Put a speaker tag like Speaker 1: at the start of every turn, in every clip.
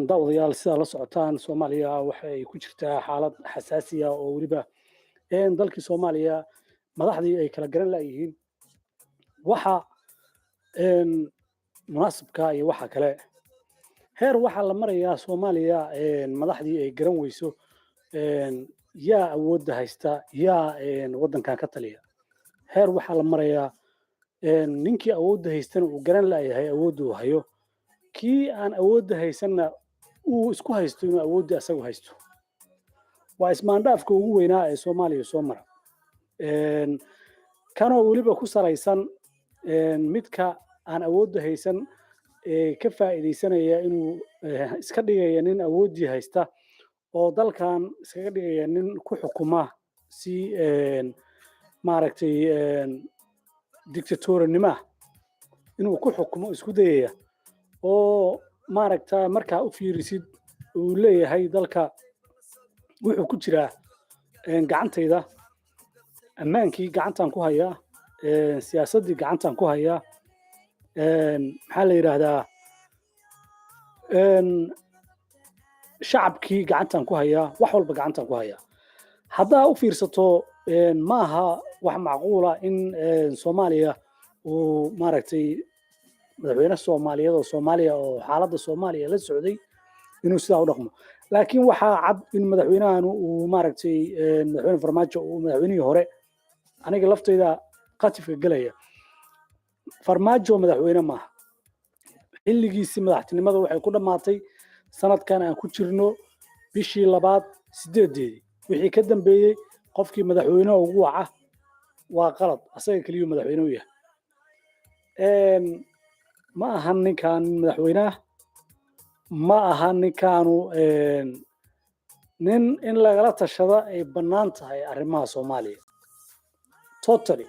Speaker 1: daawadayaal sida la socotaan Soomaaliya waxay ku jirtaa xaalad xasaasi ah oo waliba dalkii Soomaaliya madaxdii ay kala garan laayihiin waxa munaasabka iyo waxa kale heer waxa la marayaa Soomaaliya madaxdii ay garan weyso yaa awoodda haysta yaa wadankan ka taliya heer waxa la marayaa ninkii awoodda haystana uu garan laayahay awoodda uu hayo kii aan awoodda haysanna uu isku haysto inuu awoodda asagu haysto waa ismaandhaafka ugu weynaa ee Soomaaliya soo mara kanoo waliba ku salaysan midka aan awoodda haysan ka faa'iideysanaya inuu iska dhigaya nin awooddii haysta oo dalkan iskaga dhigaya nin ku xukuma si maaragtay dictatornimo inuu ku xukumo isku dayaya oo maaragta markaa u fiirisid uu leeyahay dalka wuxuu ku jiraa gacantayda ammaankii gacantan ku hayaa siyaasaddii gacantan ku hayaa maxaa la yidhaahdaa shacabkii gacantan ku hayaa wax walba gacantan ku hayaa haddaa u fiirsato maaha wax macquula in Soomaaliya uu maaragtay madaxweyne Soomaaliyeed oo Soomaaliya oo xaaladda Soomaaliya la socday inuu sidaa u dhaqmo laakiin waxaa cad in madaxweynahan uu maaragtay madaxweyne Farmaajo uu madaxweynihii hore aniga laftayda qatifka galaya Farmaajo madaxweyne maaha xilligiisii madaxtinimada waxay ku dhamaatay sanadkan aan ku jirno bishii labaad 8 wixii ka dambeeyay qofkii madaxweynaha ugu waca waa qalad asaga kaliya madaxweyne u yahay ma ahan ninkan madaxweynaha ma ahan ninkaanu nin in lagala tashada ay bannaan tahay arrimaha Soomaaliya totally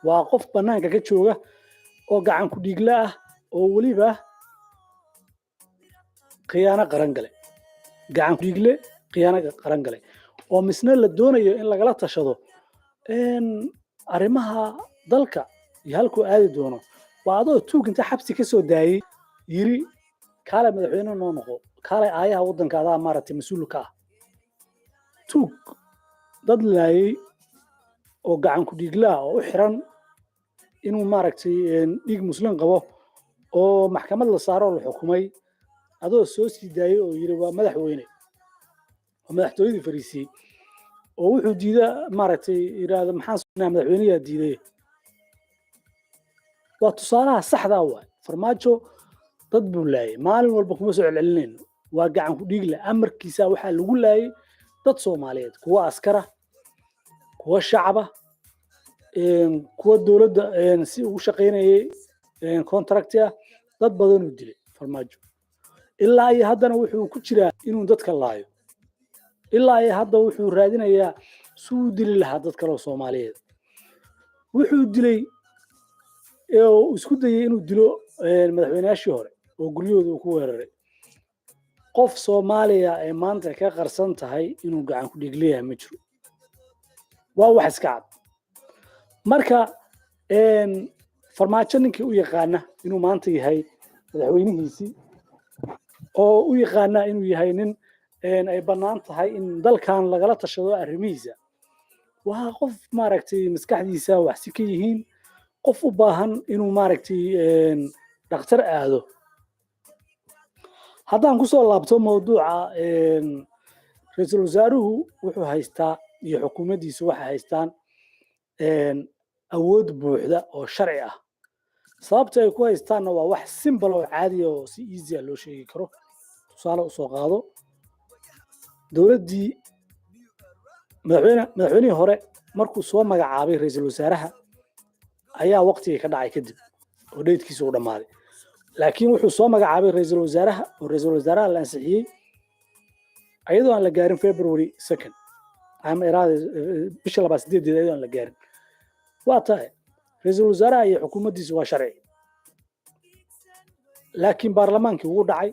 Speaker 1: waa qof bannaanka ka jooga oo gacan ku dhigla ah oo waliba khiyaano qaran galay gacan ku dhigle khiyaano qaran galay oo misna la doonayo in lagala tashado arrimaha dalka iyo halku aadi doono waa adoo tuug inta xabsi ka soo daayay yiri kale madaxweyne noo noqo kale aayaha wadankaada maaragtay mas'uul ka ah tuug dad laayay oo gacan ku dhigla oo u xiran inuu maaragtay dhig muslim qabo oo maxkamad la saaro la xukumay adoo soo sii daayay oo yiri waa madaxweyne oo madaxtooyadii fariisay oo wuxuu diiday maaragtay iraada maxaan sugnaa madaxweynaha diiday waa tusaalaha saxda ah Farmaajo dad buu laayay maalin walba kuma soo celcelinayno waa gacan ku dhigla amarkiisa waxa lagu laayay dad Soomaaliyeed kuwa askara kuwa shacaba kuwa dawladda si ugu shaqeynayay contractor dad badan u dilay Farmaajo ilaa ay haddana wuxuu ku jiraa inuu dadka laayo ilaa ay hadda wuxuu raadinayaa suu dili lahaa dad kale oo Soomaaliyeed wuxuu dilay oo isku dayay inuu dilo madaxweynaashii hore oo guryahooda uu ku weeraray qof Soomaaliya ee maanta ka qarsan tahay inuu gacan ku dhigleeyahay ma jiro waa wax iska cad marka Farmaajo ninkii u yaqaana inuu maanta yahay madaxweynihiisii oo u yaqaana inuu yahay nin ay bannaan tahay in dalkan lagala tashado arrimihiisa waa qof maaragtay maskaxdiisa wax si ka yihiin qof u baahan inuu maaragtay dhakhtar aado haddaan ku soo laabto mawduuca ra'iisul wasaaruhu wuxuu haystaa iyo xukuumaddiisu waxay haystaan awood buuxda oo sharci ah sababta ay ku haystaanna waa wax simple oo caadi ah oo si easy ah loo sheegi karo tusaale u soo qaado dawladdii madaxweynihii hore markuu soo magacaabay ra'iisul wasaaraha ayaa waqtiga ka dhacay kadib oo dheedkiisa u dhamaaday laakiin wuxuu soo magacaabay ra'iisul wasaaraha oo ra'iisul wasaaraha la ansixiyay ayadoo aan la gaarin February 2 ama iraada bisha 28 ayaan la gaarin waa tahay ra'iisul wasaaraha iyo xukuumaddiisu waa sharci laakiin baarlamaankii wuu dhacay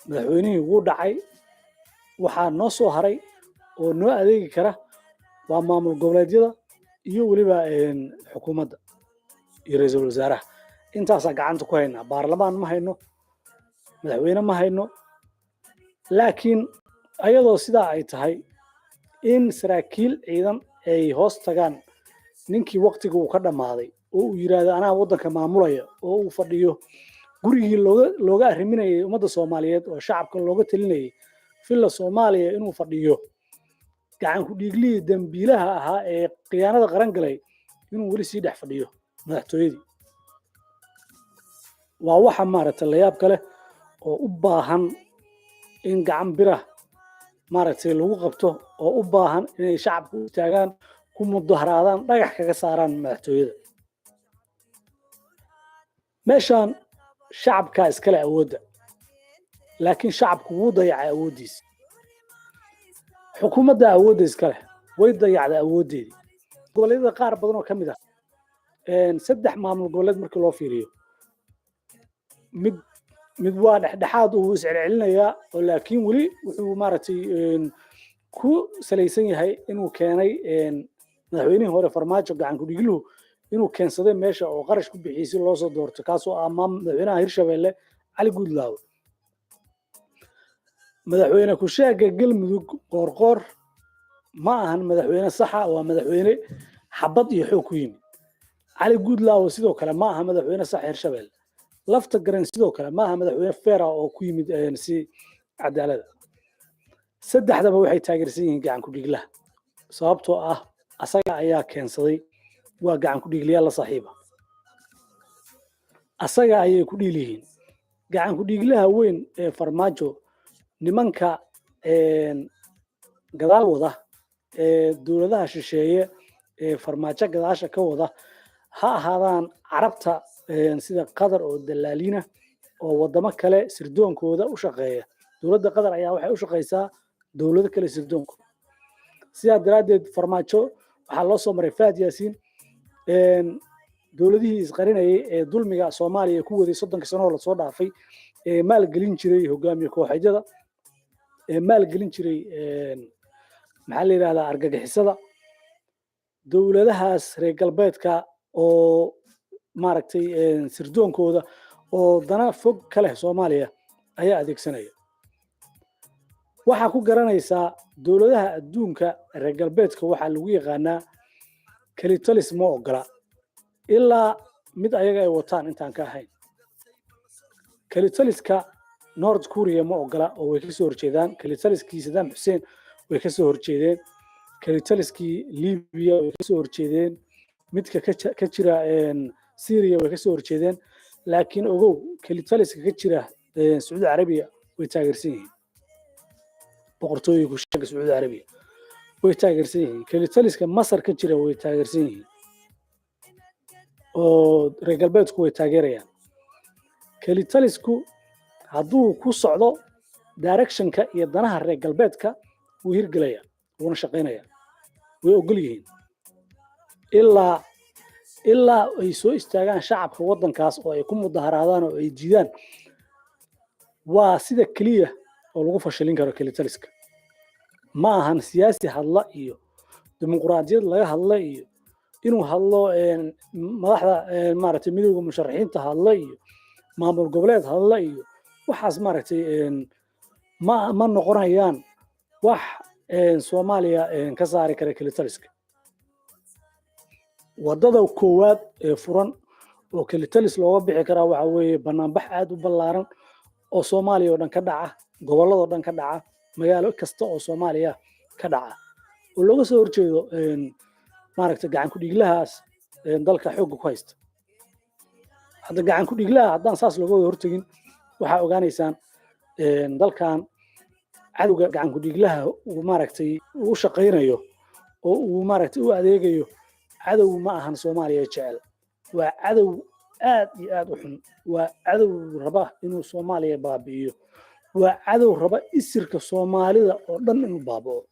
Speaker 1: madaxweynihii wuu dhacay waxaa noo soo haray oo noo adeegi kara waa maamul goboleedyada iyo weliba xukuumadda iyo ra'iisul wasaaraha intaasaa gacanta ku haynaa baarlamaan ma hayno madaxweyne ma hayno laakiin ayadoo sidaa ay tahay in saraakiil ciidan ay hoos tagaan ninkii waqtiga uu ka dhammaaday oo uu yiraahdo anaa waddanka maamulaya oo uu fadhiyo gurigii looga arriminayay ummadda Soomaaliyeed oo shacabka looga talinayay filla Soomaaliya inuu fadhiyo gacan ku dhiiglii dambiilaha ahaa ee khiyaanada qaran galay inuu weli sii dhex fadhiyo madaxtooyadii waa waxa maaragtay la yaab kale oo u baahan in gacan bira maaragtay lagu qabto oo u baahan inay shacabku u taagaan ku mudaharaadaan dhagax kaga saaraan madaxtooyada meeshaan shacabka iskale awoodda laakiin shacabku wuu dayacay awooddiisa xukuumadda awoodda iskale way dayacday awooddeedii goboleedyada qaar badan oo ka mid ah saddex maamul goboleed markii loo fiiriyo mid waa dhexdhexaad uu iscelcelinayaa oo laakiin weli wuxuu maaragtay ku salaysan yahay inuu keenay madaxweynihii hore farmaajo gacan ku dhigiluhu inuu keensaday meesha oo qarash ku bixiyay si loo soo doorto kaasoo ah madaxweynaha Hirshabelle Cali Guudlaawe madaxweyne ku sheega galmudug qoorqoor ma ahan madaxweyne sax ah waa madaxweyne xabad iyo xoog ku yimid Cali Guudlaawe sidoo kale ma aha madaxweyne sax Hirshabelle lafta garan sidoo kale ma aha madaxweyne feera oo ku yimid si cadaalad saddexdaba waxay taageersan yihiin gacan ku dhiglaha sababtoo ah asaga ayaa keensaday waa gacan ku dhigliyaal la saaxiiba asaga ayay ku dhiilihiin gacan ku dhiglaha weyn ee farmaajo nimanka gadaal wada ee dawladaha shisheeye ee farmaajo gadaasha ka wada ha ahaadaan carabta sida Qatar oo dalaaliina oo wadamo kale sirdoonkooda u shaqeeya dawladda Qatar ayaa waxay u shaqeysaa dawlado kale sirdoonka sidaa daraadeed farmaajo waxaa loo soo maray Faad Yaasiin dawladihii isqarinayay ee dulmiga Soomaaliya ku waday 30 sano la soo dhaafay ee maal gelin jiray hogaamiye kooxeedyada ee maal gelin jiray maxaa la yiraahdaa argagixisada dawladahaas reer galbeedka oo maaragtay sirdoonkooda oo dana fog kale Soomaaliya ayaa adeegsanaya waxa ku garanaysaa dawladaha adduunka reer galbeedka waxa lagu yaqaanaa kalitalis ma ogola ilaa mid ayaga ay wataan intaan ka ahayn kalitaliska North Korea ma ogola oo way ka soo horjeedaan kalitaliskii Saddam Hussein way ka soo horjeedeen kalitaliskii Libya way ka soo horjeedeen midka ka jira Syria way ka soo horjeedeen laakiin ogow kalitaliska ka jira Saudi Arabia way taageersan yihiin boqortooyada sheega Saudi Arabia way taageersan yihiin kalitaliska Masar ka jira way taageersan yihiin oo reer galbeedku way taageerayaan kalitalisku hadduu ku socdo directionka iyo danaha reer galbeedka wuu hirgelaya wuuna shaqeynaya way ogol yihiin ilaa ay soo istaagaan shacabka waddankaas oo ay ku mudaharaadaan oo ay diidaan waa sida kaliya oo lagu fashilin karo kalitaliska ma ahan siyaasi hadla iyo dimuqraadiyad laga hadla iyo inuu hadlo madaxda maaragtay midowga musharaxiinta hadla iyo maamul goboleed hadla iyo waxaas maaragtay ma noqonayaan wax Soomaaliya ka saari kara kalitaliska wadada koowaad ee furan oo kalitalis looga bixi karaa waxa weeye banaanbax aad u ballaaran oo Soomaaliya oo dhan ka dhaca gobolada oo dhan ka dhaca magaalo kasta oo Soomaaliya ka dhaca oo looga soo horjeedo maaragtay gacan ku dhiglahaas dalka xoog ku haysta hadda gacan ku dhiglaha haddaan saas looga hortagin waxaa ogaanaysaan dalkan cadowga gacan ku dhiglaha uu maaragtay u shaqeynayo oo uu maaragtay u adeegayo cadow ma ahan Soomaaliya jecel waa cadow aad iyo aad u xun waa cadow raba inuu Soomaaliya baabi'iyo waa cadow raba isirka Soomaalida oo dhan inuu baaba'o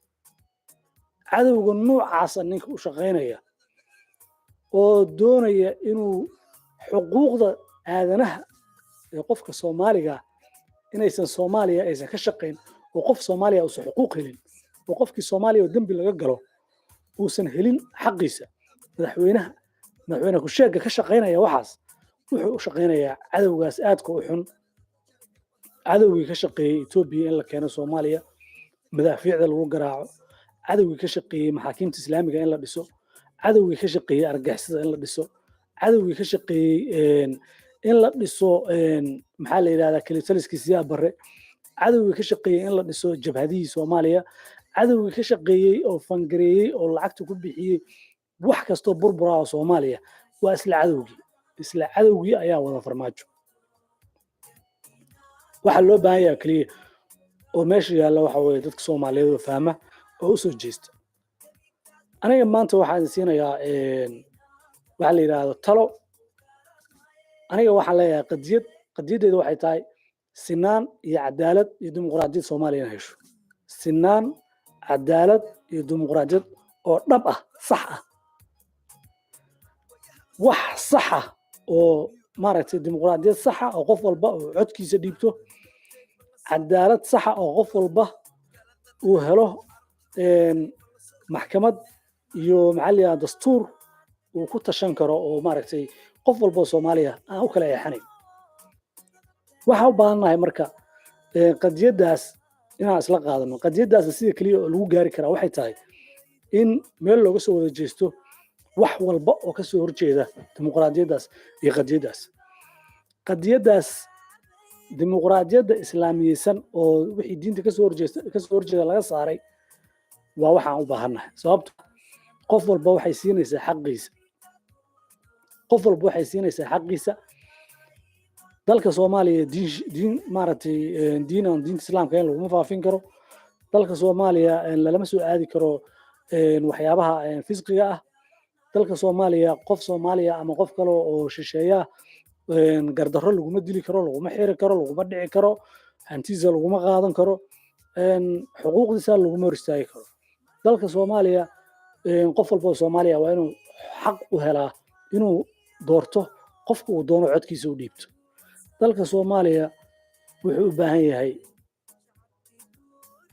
Speaker 1: cadowga noocaasa ninka u shaqaynaya oo doonaya inuu xuquuqda aadanaha ee qofka Soomaaliga inaysan Soomaaliya aysan ka shaqayn oo qof Soomaaliya uusan xuquuq helin oo qofkii Soomaaliya oo dambi laga galo uusan helin xaqiisa madaxweyne ku sheega ka shaqaynaya waxaas wuxuu u shaqaynayaa cadowgaas aadka u xun cadowgii ka shaqeeyay Ethiopia in la keeno Soomaaliya madaafiicda lagu garaaco cadowgii ka shaqeeyay maxaakiimta islaamiga in la dhiso cadowgii ka shaqeeyay argagixisada in la dhiso cadowgii ka shaqeeyay in la dhiso maxaa la yiraahdaa kalitaliskii siyaa barre cadowgii ka shaqeeyay in la dhiso jabhadihii Soomaaliya cadowgii ka shaqeeyay oo fangareeyay oo lacagta ku bixiyay wax kastoo burbura oo Soomaaliya waa isla cadowgii ayaa wada farmaajo waxa loo baahan yahay kaliya oo meesha yaalla waxa weeye dadka Soomaaliyeed oo fahma oo u soo jeesta aniga maanta waxaan siinayaa waxa la yiraahdo talo aniga waxaan leeyahay qadiyadeedu waxay tahay sinaan iyo cadaalad iyo dimuqraadiyad Soomaaliya inay hesho sinaan cadaalad iyo dimuqraadiyad oo dhab ah sax ah wax sax ah oo maaragtay dimuqraadiyad sax ah oo qof walba uu codkiisa dhiibto cadaalad sax ah oo qof walba uu helo maxkamad iyo maxalliga dastuur uu ku tashan karo oo maaragtay qof walba Soomaaliya aan u kala eexanayn waxa u baahannahay marka qadiyadaas inaan isla qaadano qadiyadaas sida kaliya oo lagu gaari karaa waxay tahay in meel looga soo wada jeesto wax walba oo ka soo horjeeda dimuqraadiyadaas iyo qadiyadaas dimuqraadiyadda islaamiyeysan oo wixii diinta ka soo horjeeda laga saaray waa waxaan u baahannahay sababtoo qof walba waxay siinaysaa xaqiisa dalka Soomaaliya diin maaragtay diinta islaamka in lagu faafin karo dalka Soomaaliya lama soo aadi karo waxyaabaha fisqiga ah dalka Soomaaliya qof Soomaaliya ama qof kale oo shisheeya gardarro laguma dili karo laguma xiri karo laguma dhici karo hantiisa laguma qaadan karo xuquuqdiisa laguma hor istaagi karo dalka Soomaaliya qof walba oo Soomaaliya waa inuu xaq u helaa inuu doorto qofka uu doono codkiisa u dhiibto dalka Soomaaliya wuxuu u baahan yahay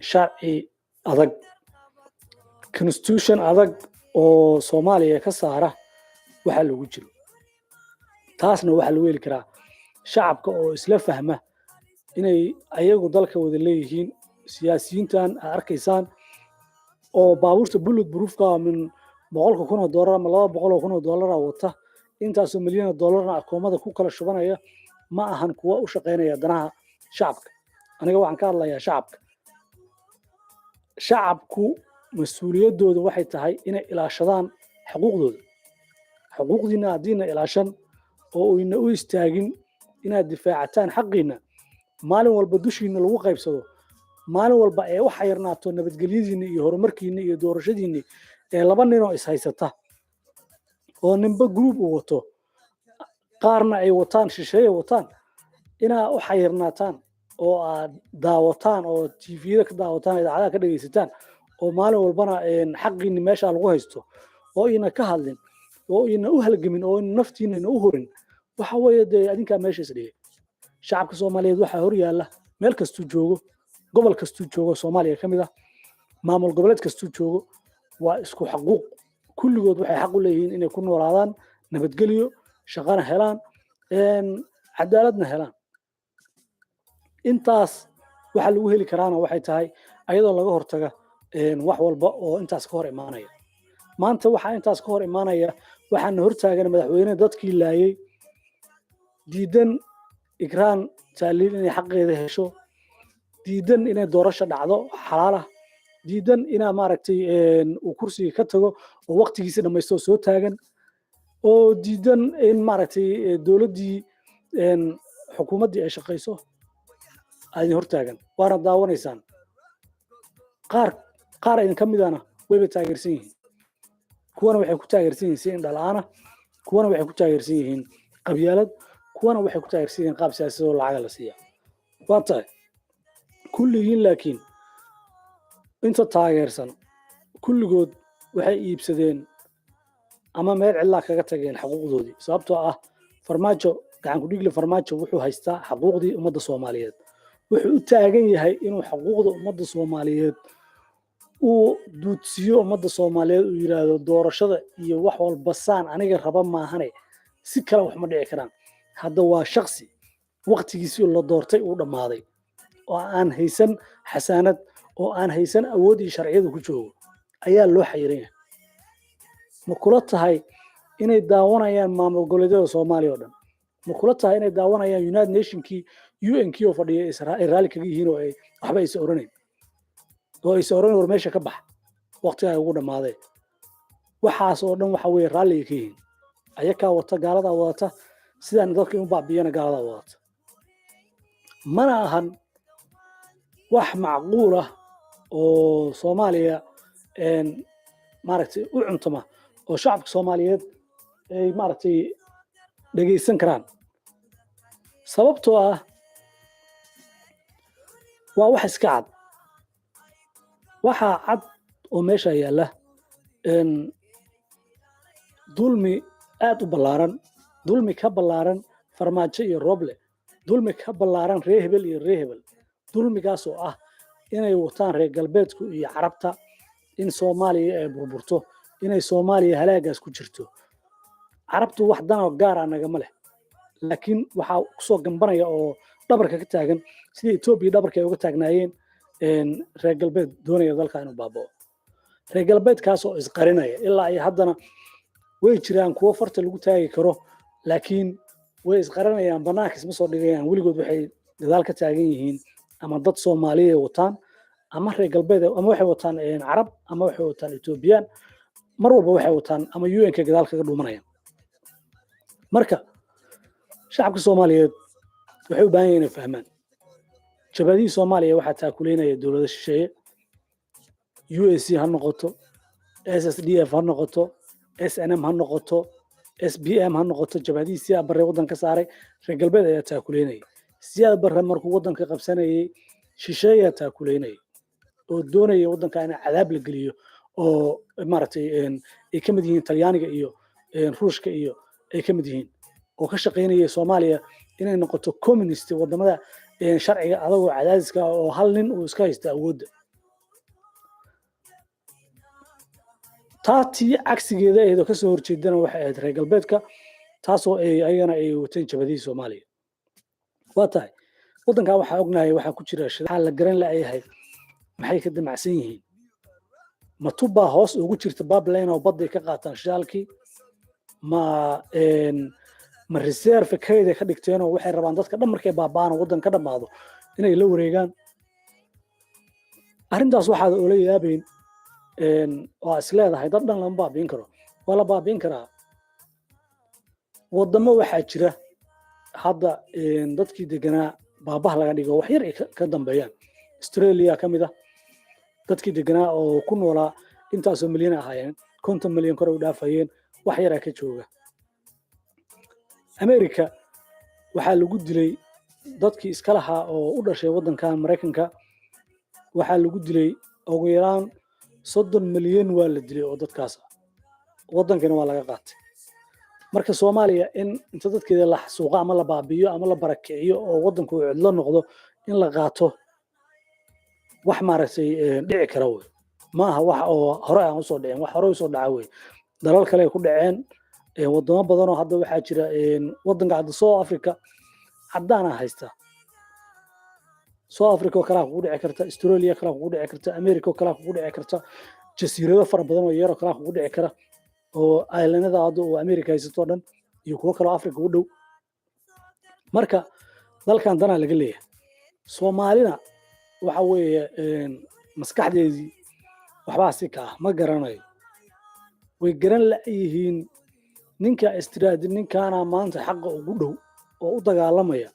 Speaker 1: sharci adag constitution adag oo Soomaaliya ka saara waxa lagu jiro taasna waxa lagu heli karaa shacabka oo isla fahma inay ayagu dalka wada leeyihiin siyaasiyiintan arkaysaan oo baabuurta bullet proofka min $100,000 ama $200,000 wata intaasoo milyan dollarna akoomada ku kala shubanaya ma ahan kuwa u shaqeynaya danaha shacabka aniga waxaan ka hadlayaa shacabku mas'uuliyadoodu waxay tahay inay ilaashadaan xuquuqdiina haddiina ilaashan oo ina u istaagin inaad difaacataan xaqiina maalin walba dushiina lagu qaybsado maalin walba ee waxa yarnaato nabadgelyadiina iyo horumarkiina iyo doorashadiina ee laba nin oo is haysata oo ninba group u wato qaarna ay wataan shisheeye wataan inaa u xayirnaataan oo aad daawataan oo TV-da ka daawataan idaacadaha ka dhageysataan oo maalin walbana xaqiina meesha lagu haysto oo ina ka hadlin oo ina u halgamin oo naftiina u horin waxa weeye adinka meesha isdhigay shacabka Soomaaliyeed waxa hor yaala meel kastuu joogo gobol kastuu joogo Soomaaliya kamid ah maamul goboleed kastuu joogo waa isku xaquuq kulligood waxay xaq u leeyihiin inay ku noolaadaan nabadgelyo shaqana helaan cadaaladna helaan intaas waxa lagu heli karaana waxay tahay ayadoo laga hortaga wax walba oo intaas ka hor imaanaya maanta waxa intaas ka hor imaanaya waxaan hortaagan madaxweyne dadkii laayay diidan ikraan taaliil inay xaqeeda hesho diidan inay doorasho dhacdo xalaal ah diidan ina maaragtay uu kursiga ka tago oo waqtigiisa dhamaysto soo taagan oo diidan in maaragtay dawladdii xukuumaddii ay shaqayso ay hortaagan waana daawanaysaan qaar idin ka midana wayba taageersan yihiin kuwana waxay ku taageersan yihiin si indhala'aana kuwana waxay ku taageersan yihiin qabyaalad kuwana waxay ku taageersan yihiin qaab siyaasadeed oo lacag la siiya waa tahay kulligiin laakiin inta taageersan kulligood waxay iibsadeen ama meel cidlaa kaga tageen xuquuqdoodii sababtoo ah farmaajo gacan ku dhigle farmaajo wuxuu haystaa xuquuqdii ummadda Soomaaliyeed wuxuu u taagan yahay inuu xuquuqda ummadda Soomaaliyeed uu duudsiyo ummadda Soomaaliyeed uu yiraahdo doorashada iyo wax walba saan aniga raba maahane si kale wax ma dhici karaan hadda waa shakhsi waqtigiisii la doortay uu dhamaaday oo aan haysan xasaanad oo aan haysan awood iyo sharciyadu ku joogo ayaa loo xayiraya ma kula tahay inay daawanayaan maamul goboleedyada Soomaaliya oo dhan ma kula tahay inay daawanayaan United Nationskii UN-kii oo fadhiya Israa'iil raali kaga yihiin oo ay waxba aysan oranayn oo aysan oranayn war meesha ka bax waqtiga ay ugu dhamaaday waxaas oo dhan waxa weeye raali ka yihiin ayakaa wata gaalada wadata sidaan dadka u baabiyana gaalada wadata mana ahan wax macquul ah oo Soomaaliya maaragtay u cuntama oo shacabka Soomaaliyeed ay maaragtay dhageysan karaan sababtoo ah waa wax iska cad waxa cad oo meesha yaala dulmi aad u ballaaran dulmi ka ballaaran farmaajo iyo Roble dulmi ka ballaaran reer hebel iyo reer hebel dulmigaas oo ah inay wataan reer galbeedku iyo carabta in Soomaaliya ay burburto inay Soomaaliya halaagaas ku jirto carabtu wax dan oo gaar ah naga ma leh laakiin waxa ku soo gambanaya oo dhabarka ka taagan sida Ethiopia dhabarka ay uga taagnaayeen reer galbeed doonaya dalka inuu baabao reer galbeedkaas oo isqarinaya ilaa ay haddana way jiraan kuwa farta lagu taagi karo laakiin way isqarinayaan banaanka isma soo dhigayaan weligood waxay dadaal ka taagan yihiin ama dad Soomaaliyeed wataan ama reer galbeed ama waxay wataan carab ama waxay wataan Ethiopian mar walba waxay wataan ama UN-ka gadaal kaga dhuumanayaan marka shacabka Soomaaliyeed waxay u baahan yihiin inay fahmaan jabadii Soomaaliya waxa taakuleynaya dawladda shisheeye USC ha noqoto SSDF ha noqoto SNM ha noqoto SBM ha noqoto jabadii si barre wadan ka saaray reer galbeed ayaa taakuleynaya siyaad barre markuu wadanka qabsanayay shisheeye taakuleynaya oo doonaya wadanka in cadaab la geliyo oo maaragtay ay ka mid yihiin Talyaaniga iyo Ruushka iyo ay ka mid yihiin oo ka shaqeynaya Soomaaliya inay noqoto communist wadamada sharciga adag oo cadaadiska oo hal nin uu iska haysto awoodda taati cagsigeeda ay ka soo horjeedana waxay ahayd reer galbeedka taasoo ay ayagana ay wateen jabadii Soomaaliya waa tahay wadanka waxa ognahay waxa ku jira shaqo la garan la ayahay maxay ka damacsan yihiin ma tuba hoos ugu jirta pipeline oo badda ka qaataan shaalkii ma reserve kayda ka dhigteen oo waxay rabaan dadka dhan markay baabaan wadan ka dhamaado inay la wareegaan arrintaas waxa oo la yaabeen oo isleedahay dad dhan lama baabiin karo wala baabiin karaa wadamo waxa jira hadda dadkii deganaa baabaha laga dhigo wax yar ka dambeeyaan Australia kamid ah dadkii deganaa oo ku noolaa intaas oo milyan ahaayeen 50 milyan kor u dhaafayeen wax yar ka jooga America waxa lagu dilay dadkii iska lahaa oo u dhashay wadanka Mareykanka waxa lagu dilay ugu yaraan 30 milyan waa la dilay oo dadkaas wadankana waa laga qaatay marka Soomaaliya in inta dadkeeda la xasuuqa ama la baabiyo ama la barakeeyo oo wadanku cidlo noqdo in la qaato wax maaragtay dhici kara way maaha wax oo hore aan u soo dhicin wax hore u soo dhaca way dalal kale ku dhaceen wadamo badan oo hadda waxa jira wadanka hadda South Africa hadana haysta South Africa kala ku dhici karta Australia kala ku dhici karta America kala ku dhici karta jasiirado fara badan oo yar kala ku dhici kara oo islandada hadda oo America haysto dhan iyo kuwa kale Africa u dhow marka dalkan dana laga leeyahay Soomaalina waxa weeye maskaxdeedii waxba si ka ma garanayo way garan la yihiin ninka istiraadi ninkaana maanta xaq ugu dhow oo u dagaalamaya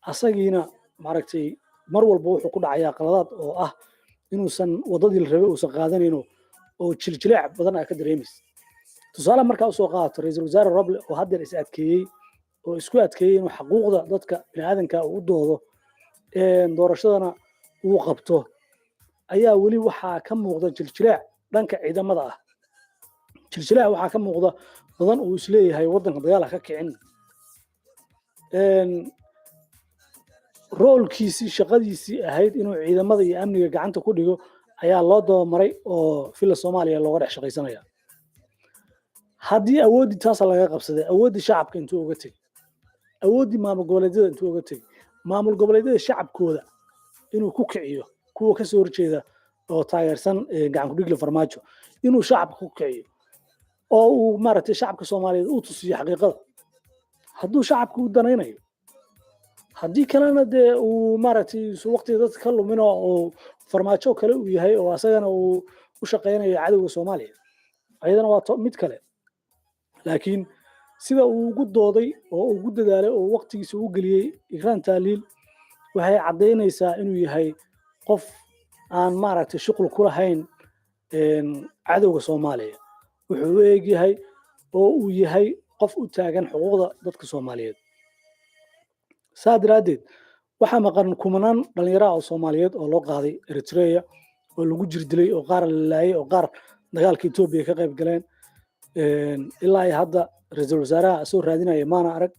Speaker 1: asagiina maaragtay mar walba wuxuu ku dhacayaa qaladaad oo ah inuusan wadadii la rabay uusan qaadanayno oo jiljileec badan ka dareemis tusaale marka uu soo qaato ra'iisul wasaare Roble oo hadda is adkeeyay oo isku adkeeyay inuu xuquuqda dadka bini'aadanka u doodo doorashadana uu qabto ayaa wali waxa ka muuqda jiljileec dhanka ciidamada ah jiljilaha waxaa ka muuqda badan uu isleeyahay waddanka dagaal ka kicin roolkiisii shaqadiisii ahayd inuu ciidamada iyo amniga gacanta ku dhigo ayaa loo dabamaray oo fila Soomaaliya looga dhex shaqaysanaya haddii awooddii taas laga qabsaday awooddii shacabka intuu uga tegay awooddii maamul goboleedyada intuu uga tegay maamul goboleedyada shacabkooda inuu ku kiciyo kuwa ka soo horjeeda oo taageersan gacan ku dhigle farmaajo inuu shacabka ku kiciyo oo uu maaragtay shacabka Soomaaliyeed uu tusiyo xaqiiqada hadduu shacabku u danaynayo haddii kalena dee uu maaragtay waqtiga dadka ka lumino oo farmaajo kale uu yahay oo asagana uu u shaqeynayo cadawga Soomaaliya ayadana waa mid kale laakiin sida uu ugu dooday oo ugu dadaalay oo waqtigiisa u geliyay Ikraan Taaliil waxay cadeynaysaa inuu yahay qof aan maaragtay shaqo ku lahayn cadawga Soomaaliya wuxuu eegyahay oo uu yahay qof u taagan xuquuqda dadka Soomaaliyeed saadiradeed waxa maqan kumanaan dhalinyaro oo Soomaaliyeed oo loo qaaday Eritrea oo lagu jirdilay oo qaar la laayay oo qaar dagaalka Itoobiya ka qayb galeen ilaa hadda ra'iisul wasaaraha soo raadinaya maana arag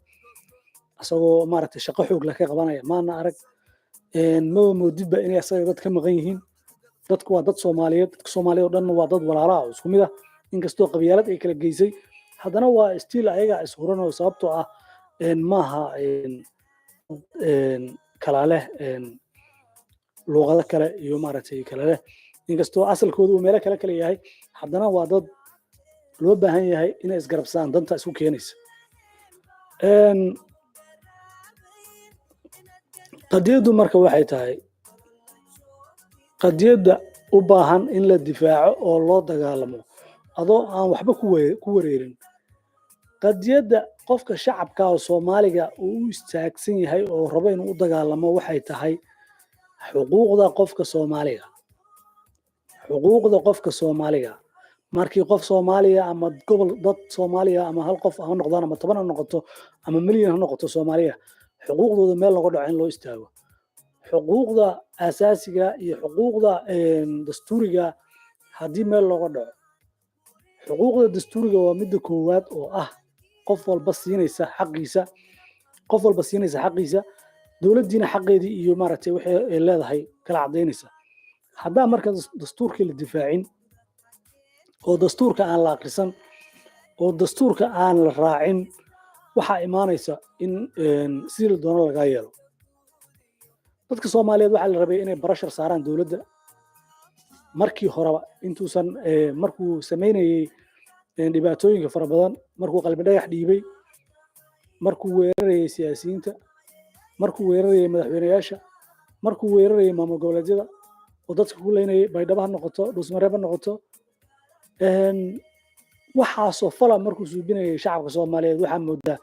Speaker 1: asagoo maaragtay shaqo xoog la ka qabanaya maana arag ma moodidba inay asaga dad ka maqan yihiin dadku waa dad Soomaaliyeed dadka Soomaaliyeed oo dhan waa dad walaalo ah isku mid ah inkastoo qabyaalad ay kala geysay haddana waa stiil ayaga ishuran oo sababtoo ah maaha kala leh luqado kale iyo maaragtay kala leh inkastoo asalkoodu uu meelo kale yahay haddana waa dad loo baahan yahay inay isgarabsaan danta isku keenaysa qadiyadu marka waxay tahay qadiyada u baahan in la difaaco oo loo dagaalamo adoo aan waxba ku wareerin qadiyada qofka shacabka oo Soomaaliga uu istaagsan yahay oo rabo inuu u dagaalamo waxay tahay xuquuqda qofka Soomaaliga markii qof Soomaaliya ama gobol dad Soomaaliya ama hal qof aan noqdaan ama 10 noqoto ama milyan noqoto Soomaaliya xuquuqdooda meel lagu dhaco in loo istaago xuquuqda asaasiga iyo xuquuqda dastuuriga haddii meel looga dhaco xuquuqda dastuuriga waa midda koowaad oo ah qof walba siinaysa xaqiisa dawladdiina xaqeedii iyo maaragtay waxay leedahay kala cadeynaysa haddaa marka dastuurka la difaacin oo dastuurka aan la akhrisan oo dastuurka aan la raacin waxaa imaanaysa in sidii la doono laga yeelo dadka Soomaaliyeed waxaa la rabay inay barashar saaraan dawladda markii horeba intuusan markuu sameynayay dhibaatooyinka fara badan markuu qalbi dhagax dhiibay markuu weerarayay siyaasiyiinta markuu weerarayay madaxweynayaasha markuu weerarayay maamul goboleedyada oo dadka ku leynayay baydhabo ha noqoto dhuusmareeb ha noqoto waxaasoo fala markuu suubinayay shacabka Soomaaliyeed waxaa moodaa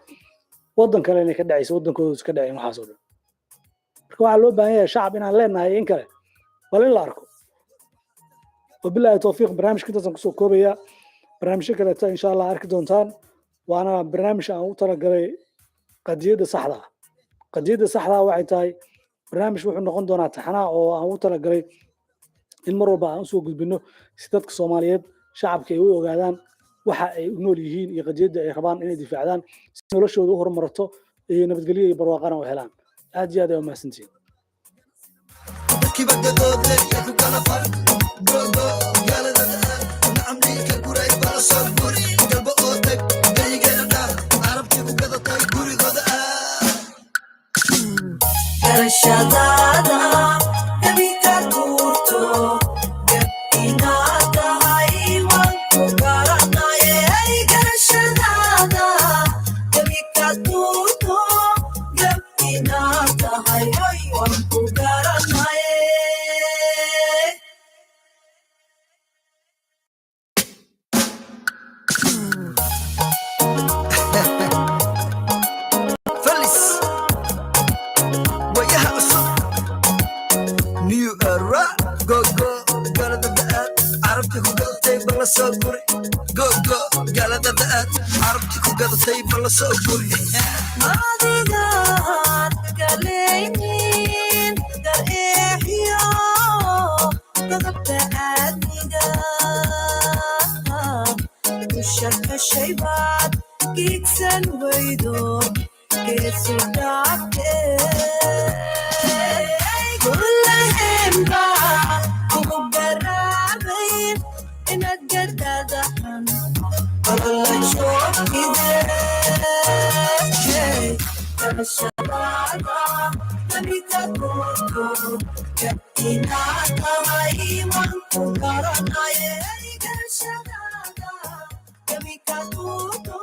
Speaker 1: waddan kale inay ka dhacayso waddankooda iska dhaceen waxaasoo dhan marka waxaa loo baahan yahay shacab inaan leenahay in kale bal in la arko wabilaahi tawfiiq barnaamijka intaasaan kusoo koobaya barnaamijyo kaleeto insha allah arki doontaan waana barnaamij aan u talagalay qadiyadda saxda waxay tahay barnaamij wuxuu noqon doonaa taxanaa oo aan u talagalay in mar walba aan usoo gudbino si dadka Soomaaliyeed shacabka ay u ogaadaan waxa ay u nool yihiin iyo qadiyadda ay rabaan inay difaacdaan si noloshooda u horumarto iyo nabadgelyo iyo barwaaqana u helaan aad iyo aad ay u mahadsantihiin
Speaker 2: Garashadada gabiga tuurto inaad tahay waan ku garanaye garashadada gabiga tuurto inaad tahay waan ku garanaye adigaan galeynin gar eexiyo dadabta aadmiga dushaka shaybaad giigsan weydo geesu dhaafte kullahemba ugu garaabay inaad gardadahan alla joogide garashadaada kamida goorto inaad tahay waan ku garanaye garashadaada kamika goorto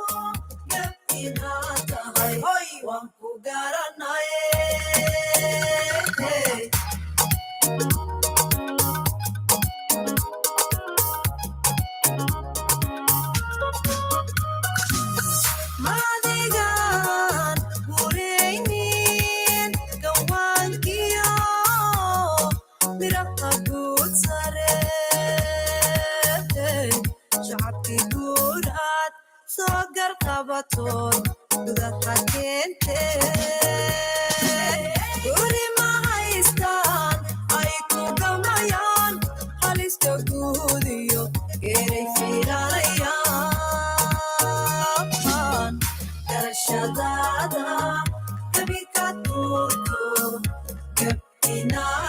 Speaker 2: inaad tahay hoy waan ku garanaye madigan gureynin gawaankiyo miraqa guud sare shacabkii guuraad soo garqabatood gudaha keente guri ma haystaan ay ku gamayaan haliska guudiyo geeray fiilanayaan garashadaada kabika tuurto gabdinaa